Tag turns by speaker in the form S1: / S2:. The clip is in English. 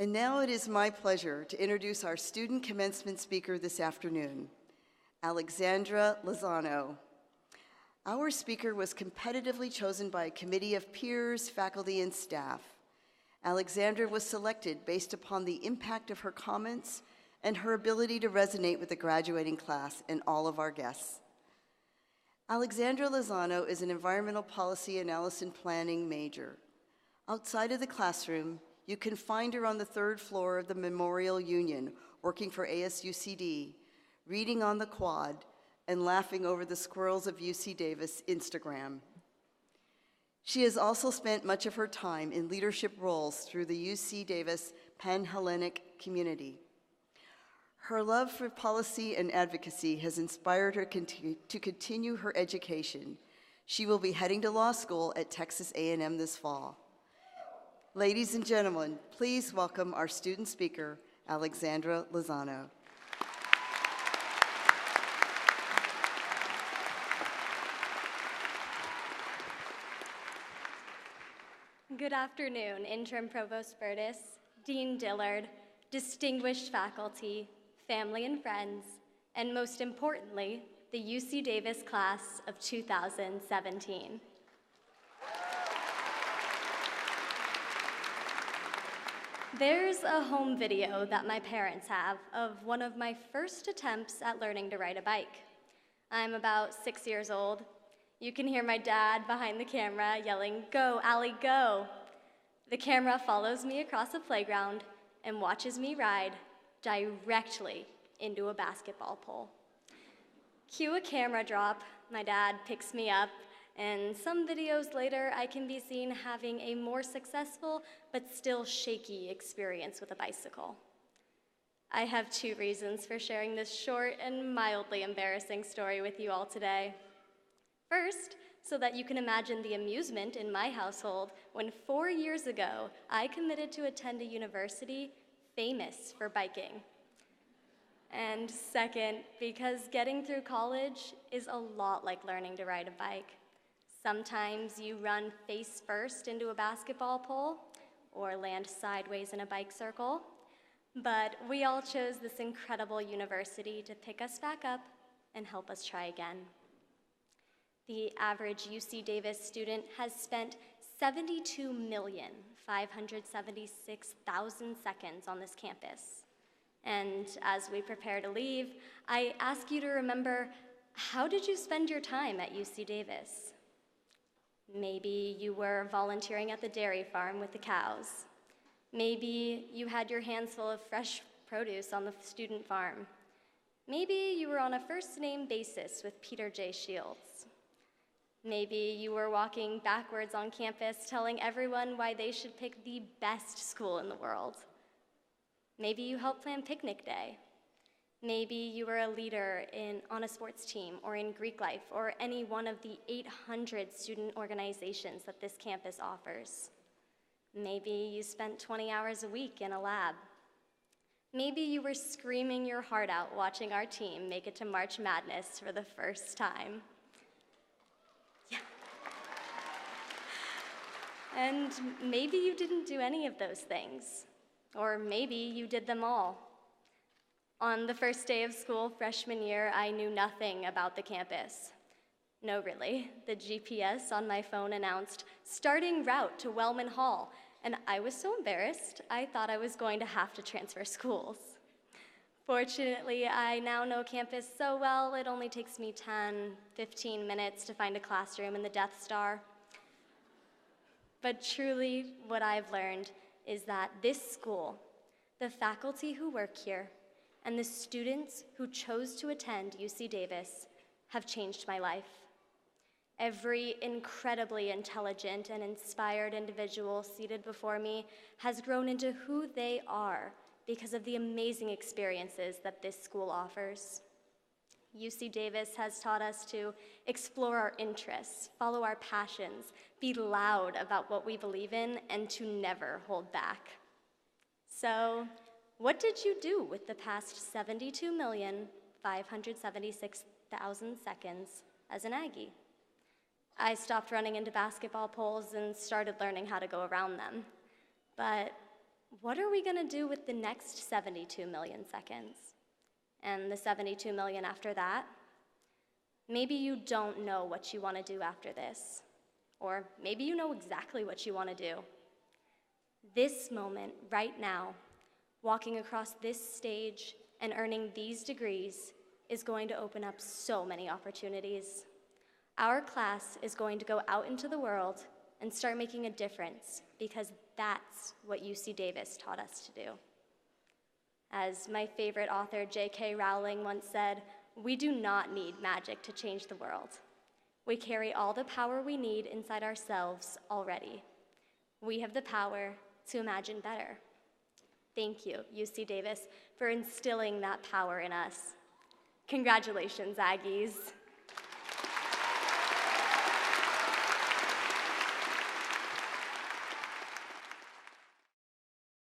S1: And now it is my pleasure to introduce our student commencement speaker this afternoon, Alexandra Lizano. Our speaker was competitively chosen by a committee of peers, faculty, and staff. Alexandra was selected based upon the impact of her comments and her ability to resonate with the graduating class and all of our guests. Alexandra Lizano is an environmental policy analysis and planning major. Outside of the classroom, you can find her on the 3rd floor of the Memorial Union, working for ASUCD, reading on the quad, and laughing over the squirrels of UC Davis Instagram. She has also spent much of her time in leadership roles through the UC Davis Pan-Hellenic community. Her love for policy and advocacy has inspired her to continue her education. She will be heading to law school at Texas A&M this fall. Ladies and gentlemen, please welcome our student speaker, Alexandra Lizano.
S2: Good afternoon, Interim Provost Burtis, Dean Dillard, distinguished faculty, family and friends, and most importantly, the UC Davis class of 2017. There's a home video that my parents have of one of my first attempts at learning to ride a bike. I'm about 6 years old. You can hear my dad behind the camera yelling, "Go, Allie, go!" The camera follows me across the playground and watches me ride directly into a basketball pole. Cue a camera drop, my dad picks me up, and some videos later I can be seen having a more successful but still shaky experience with a bicycle. I have 2 reasons for sharing this short and mildly embarrassing story with you all today. First, so that you can imagine the amusement in my household when 4 years ago I committed to attend a university famous for biking. And second, because getting through college is a lot like learning to ride a bike. Sometimes you run face first into a basketball pole or land sideways in a bike circle, but we all chose this incredible university to pick us back up and help us try again. The average UC Davis student has spent 72,576,000 seconds on this campus. And as we prepare to leave, I ask you to remember, how did you spend your time at UC Davis? Maybe you were volunteering at the dairy farm with the cows. Maybe you had your hands full of fresh produce on the student farm. Maybe you were on a first-name basis with Peter J. Shields. Maybe you were walking backwards on campus telling everyone why they should pick the best school in the world. Maybe you helped plan picnic day. Maybe you were a leader on a sports team or in Greek life or any one of the 800 student organizations that this campus offers. Maybe you spent 20 hours a week in a lab. Maybe you were screaming your heart out watching our team make it to March Madness for the first time. Yeah. And maybe you didn't do any of those things. Or maybe you did them all. On the first day of school, freshman year, I knew nothing about the campus. No, really. The GPS on my phone announced, "Starting route to Wellman Hall," and I was so embarrassed, I thought I was going to have to transfer schools. Fortunately, I now know campus so well, it only takes me 10, 15 minutes to find a classroom in the Death Star. But truly, what I've learned is that this school, the faculty who work here, and the students who chose to attend UC Davis have changed my life. Every incredibly intelligent and inspired individual seated before me has grown into who they are because of the amazing experiences that this school offers. UC Davis has taught us to explore our interests, follow our passions, be loud about what we believe in, and to never hold back. So, what did you do with the past 72,576,000 seconds as an Aggie? I stopped running into basketball poles and started learning how to go around them. But what are we gonna do with the next 72 million seconds? And the 72 million after that? Maybe you don't know what you wanna do after this. Or maybe you know exactly what you wanna do. This moment, right now, walking across this stage and earning these degrees is going to open up so many opportunities. Our class is going to go out into the world and start making a difference because that's what UC Davis taught us to do. As my favorite author, J.K. Rowling, once said, we do not need magic to change the world. We carry all the power we need inside ourselves already. We have the power to imagine better. Thank you, UC Davis, for instilling that power in us. Congratulations, Aggies.